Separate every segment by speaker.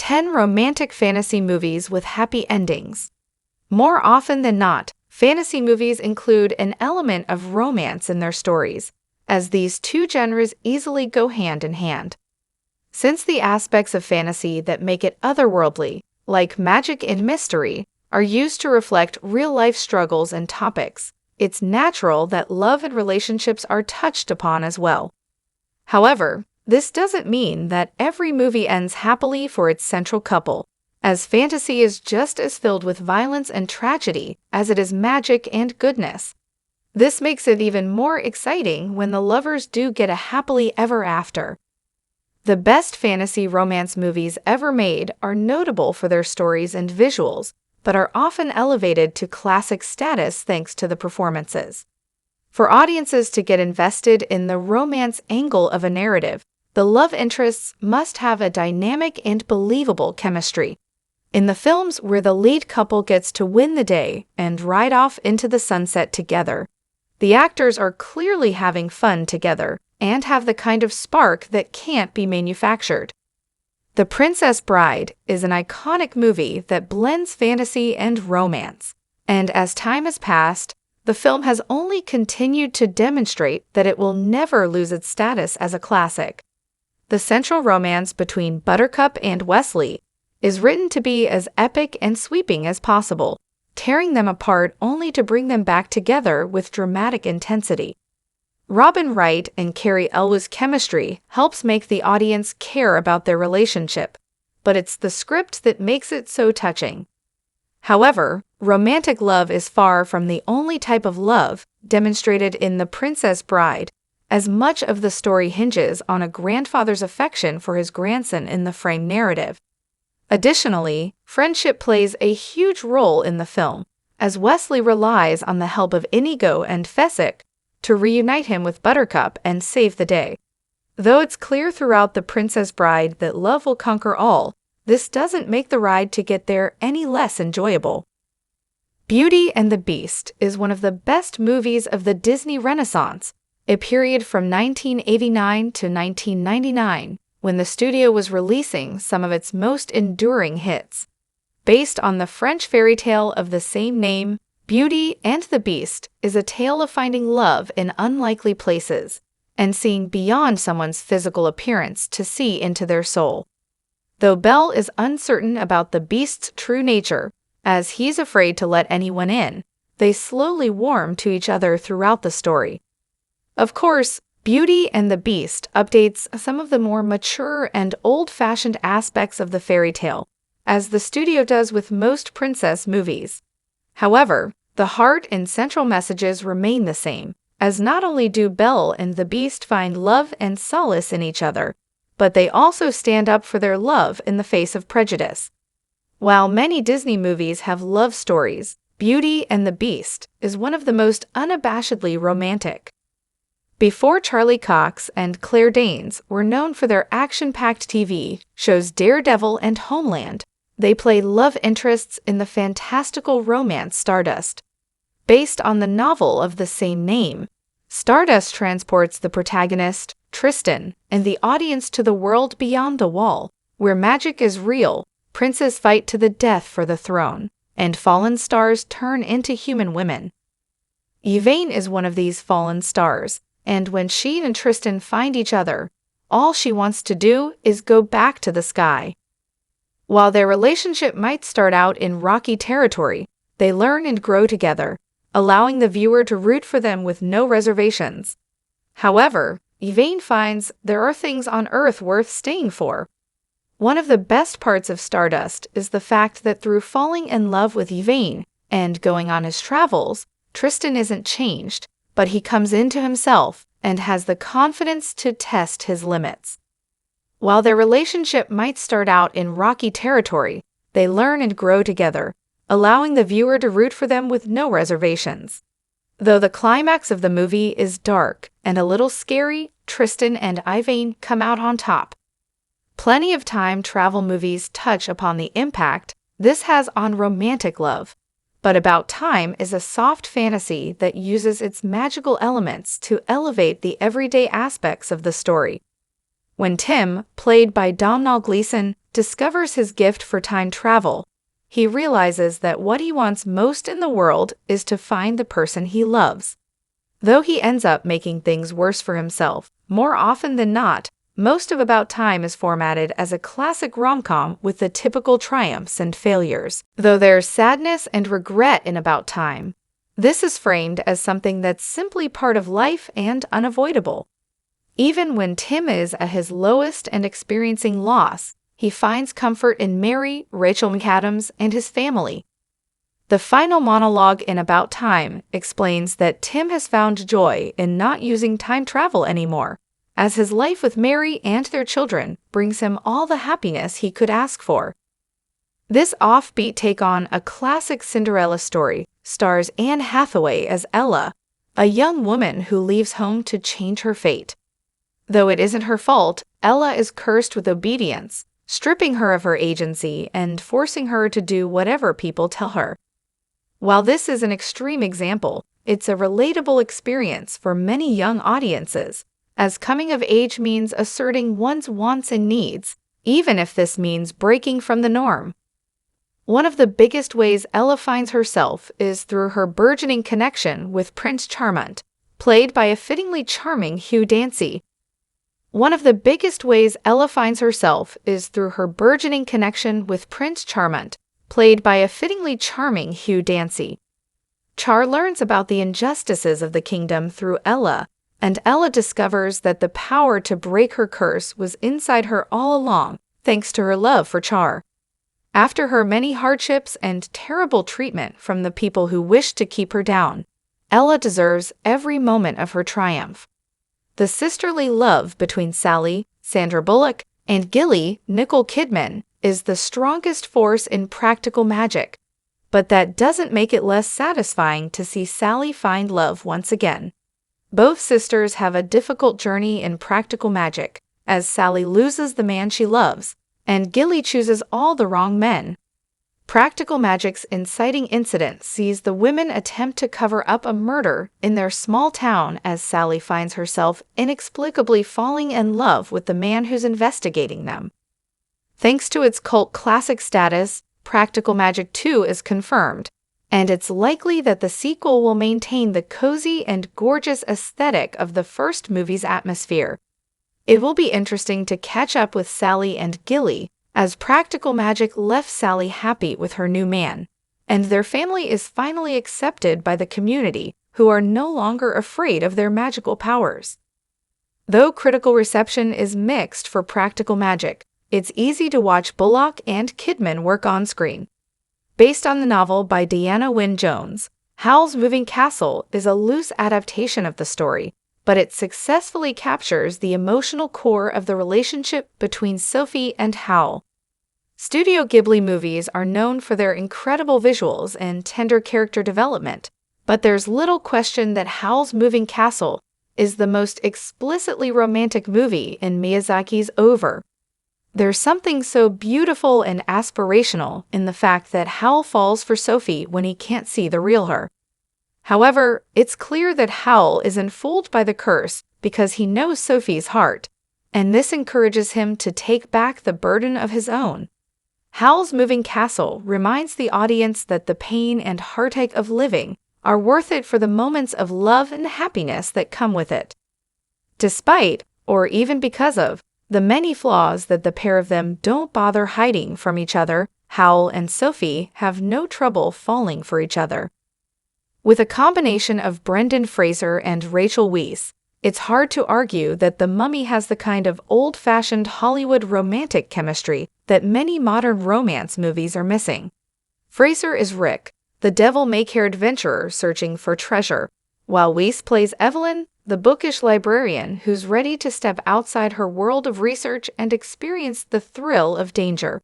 Speaker 1: 10 romantic fantasy movies with happy endings. More often than not, fantasy movies include an element of romance in their stories, as these two genres easily go hand in hand. Since the aspects of fantasy that make it otherworldly, like magic and mystery, are used to reflect real-life struggles and topics, it's natural that love and relationships are touched upon as well. However, this doesn't mean that every movie ends happily for its central couple, as fantasy is just as filled with violence and tragedy as it is magic and goodness. This makes it even more exciting when the lovers do get a happily ever after. The best fantasy romance movies ever made are notable for their stories and visuals, but are often elevated to classic status thanks to the performances. For audiences to get invested in the romance angle of a narrative, the love interests must have a dynamic and believable chemistry. In the films where the lead couple gets to win the day and ride off into the sunset together, the actors are clearly having fun together and have the kind of spark that can't be manufactured. The Princess Bride is an iconic movie that blends fantasy and romance, and as time has passed, the film has only continued to demonstrate that it will never lose its status as a classic. The central romance between Buttercup and Wesley is written to be as epic and sweeping as possible, tearing them apart only to bring them back together with dramatic intensity. Robin Wright and Cary Elwes's chemistry helps make the audience care about their relationship, but it's the script that makes it so touching. However, romantic love is far from the only type of love demonstrated in The Princess Bride, as much of the story hinges on a grandfather's affection for his grandson in the frame narrative. Additionally, friendship plays a huge role in the film, as Wesley relies on the help of Inigo and Fezzik to reunite him with Buttercup and save the day. Though it's clear throughout The Princess Bride that love will conquer all, this doesn't make the ride to get there any less enjoyable. Beauty and the Beast is one of the best movies of the Disney Renaissance, a period from 1989 to 1999, when the studio was releasing some of its most enduring hits. Based on the French fairy tale of the same name, Beauty and the Beast is a tale of finding love in unlikely places and seeing beyond someone's physical appearance to see into their soul. Though Belle is uncertain about the Beast's true nature, as he's afraid to let anyone in, they slowly warm to each other throughout the story. Of course, Beauty and the Beast updates some of the more mature and old-fashioned aspects of the fairy tale, as the studio does with most princess movies. However, the heart and central messages remain the same, as not only do Belle and the Beast find love and solace in each other, but they also stand up for their love in the face of prejudice. While many Disney movies have love stories, Beauty and the Beast is one of the most unabashedly romantic. Before Charlie Cox and Claire Danes were known for their action-packed TV shows Daredevil and Homeland, they played love interests in the fantastical romance Stardust. Based on the novel of the same name, Stardust transports the protagonist, Tristan, and the audience to the world beyond the wall, where magic is real, princes fight to the death for the throne, and fallen stars turn into human women. Yvain is one of these fallen stars, and when she and Tristan find each other, all she wants to do is go back to the sky. While their relationship might start out in rocky territory, they learn and grow together, allowing the viewer to root for them with no reservations. However, Yvain finds there are things on Earth worth staying for. One of the best parts of Stardust is the fact that through falling in love with Yvain and going on his travels, Tristan isn't changed, but he comes into himself and has the confidence to test his limits. While their relationship might start out in rocky territory, they learn and grow together, allowing the viewer to root for them with no reservations. Though the climax of the movie is dark and a little scary, Tristan and Yvain come out on top. Plenty of time travel movies touch upon the impact this has on romantic love, but About Time is a soft fantasy that uses its magical elements to elevate the everyday aspects of the story. When Tim, played by Domhnall Gleeson, discovers his gift for time travel, he realizes that what he wants most in the world is to find the person he loves. Though he ends up making things worse for himself, more often than not, most of About Time is formatted as a classic rom-com with the typical triumphs and failures. Though there's sadness and regret in About Time, this is framed as something that's simply part of life and unavoidable. Even when Tim is at his lowest and experiencing loss, he finds comfort in Mary, Rachel McAdams, and his family. The final monologue in About Time explains that Tim has found joy in not using time travel anymore, as his life with Mary and their children brings him all the happiness he could ask for. This offbeat take on a classic Cinderella story stars Anne Hathaway as Ella, a young woman who leaves home to change her fate. Though it isn't her fault, Ella is cursed with obedience, stripping her of her agency and forcing her to do whatever people tell her. While this is an extreme example, it's a relatable experience for many young audiences, as coming of age means asserting one's wants and needs, even if this means breaking from the norm. One of the biggest ways Ella finds herself is through her burgeoning connection with Prince Charmant, played by a fittingly charming Hugh Dancy. One of the biggest ways Ella finds herself is through her burgeoning connection with Prince Charmant, played by a fittingly charming Hugh Dancy. Char learns about the injustices of the kingdom through Ella, and Ella discovers that the power to break her curse was inside her all along, thanks to her love for Char. After her many hardships and terrible treatment from the people who wished to keep her down, Ella deserves every moment of her triumph. The sisterly love between Sally, Sandra Bullock, and Gilly, Nicole Kidman, is the strongest force in Practical Magic, but that doesn't make it less satisfying to see Sally find love once again. Both sisters have a difficult journey in Practical Magic, as Sally loses the man she loves, and Gilly chooses all the wrong men. Practical Magic's inciting incident sees the women attempt to cover up a murder in their small town as Sally finds herself inexplicably falling in love with the man who's investigating them. Thanks to its cult classic status, Practical Magic 2 is confirmed, and it's likely that the sequel will maintain the cozy and gorgeous aesthetic of the first movie's atmosphere. It will be interesting to catch up with Sally and Gilly, as Practical Magic left Sally happy with her new man, and their family is finally accepted by the community, who are no longer afraid of their magical powers. Though critical reception is mixed for Practical Magic, it's easy to watch Bullock and Kidman work on screen. Based on the novel by Deanna Wynne Jones, Howl's Moving Castle is a loose adaptation of the story, but it successfully captures the emotional core of the relationship between Sophie and Howl. Studio Ghibli movies are known for their incredible visuals and tender character development, but there's little question that Howl's Moving Castle is the most explicitly romantic movie in Miyazaki's oeuvre. There's something so beautiful and aspirational in the fact that Howl falls for Sophie when he can't see the real her. However, it's clear that Howl isn't fooled by the curse because he knows Sophie's heart, and this encourages him to take back the burden of his own. Howl's Moving Castle reminds the audience that the pain and heartache of living are worth it for the moments of love and happiness that come with it. Despite, or even because of, the many flaws that the pair of them don't bother hiding from each other, Howl and Sophie have no trouble falling for each other. With a combination of Brendan Fraser and Rachel Weisz, it's hard to argue that The Mummy has the kind of old-fashioned Hollywood romantic chemistry that many modern romance movies are missing. Fraser is Rick, the devil-may-care adventurer searching for treasure, while Weisz plays Evelyn, the bookish librarian who's ready to step outside her world of research and experience the thrill of danger.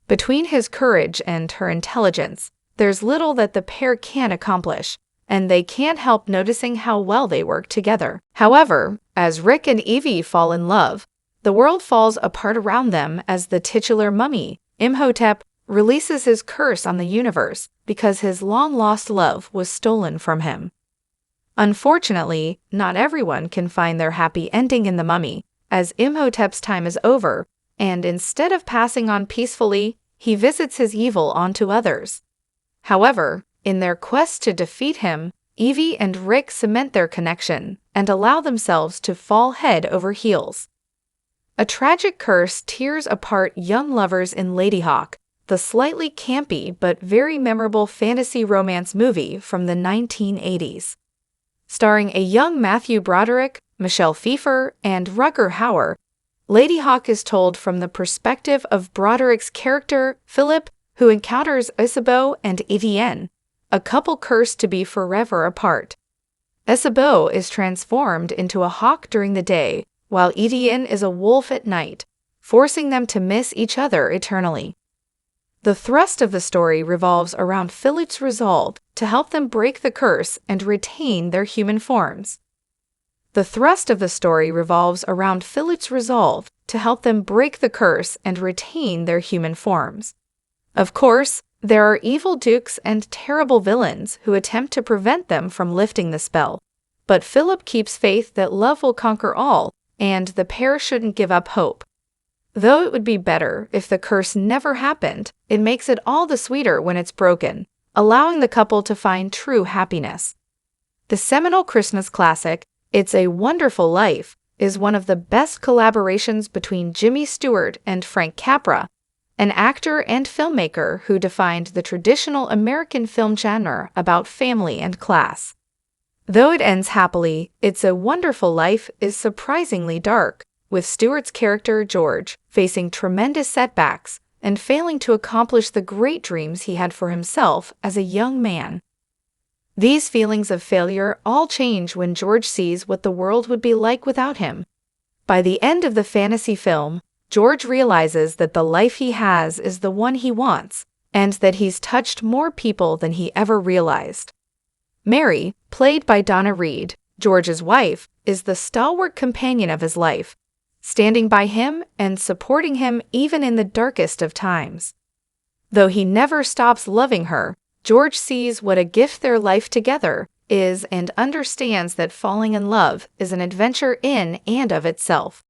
Speaker 1: Between his courage and her intelligence, there's little that the pair can't accomplish, and they can't help noticing how well they work together. However, as Rick and Evie fall in love, the world falls apart around them as the titular mummy, Imhotep, releases his curse on the universe because his long-lost love was stolen from him. Unfortunately, not everyone can find their happy ending in The Mummy, as Imhotep's time is over, and instead of passing on peacefully, he visits his evil onto others. However, in their quest to defeat him, Evie and Rick cement their connection and allow themselves to fall head over heels. A tragic curse tears apart young lovers in Ladyhawke, the slightly campy but very memorable fantasy romance movie from the 1980s. Starring a young Matthew Broderick, Michelle Pfeiffer, and Rutger Hauer, Ladyhawke is told from the perspective of Broderick's character, Philip, who encounters Isabeau and Etienne, a couple cursed to be forever apart. Isabeau is transformed into a hawk during the day, while Etienne is a wolf at night, forcing them to miss each other eternally. The thrust of the story revolves around Philip's resolve to help them break the curse and retain their human forms. The thrust of the story revolves around Philip's resolve to help them break the curse and retain their human forms. Of course, there are evil dukes and terrible villains who attempt to prevent them from lifting the spell, but Philip keeps faith that love will conquer all, and the pair shouldn't give up hope. Though it would be better if the curse never happened, it makes it all the sweeter when it's broken, allowing the couple to find true happiness. The seminal Christmas classic, It's a Wonderful Life, is one of the best collaborations between Jimmy Stewart and Frank Capra, an actor and filmmaker who defined the traditional American film genre about family and class. Though it ends happily, It's a Wonderful Life is surprisingly dark, with Stewart's character George facing tremendous setbacks and failing to accomplish the great dreams he had for himself as a young man. These feelings of failure all change when George sees what the world would be like without him. By the end of the fantasy film, George realizes that the life he has is the one he wants, and that he's touched more people than he ever realized. Mary, played by Donna Reed, George's wife, is the stalwart companion of his life, standing by him and supporting him even in the darkest of times. Though he never stops loving her, George sees what a gift their life together is and understands that falling in love is an adventure in and of itself.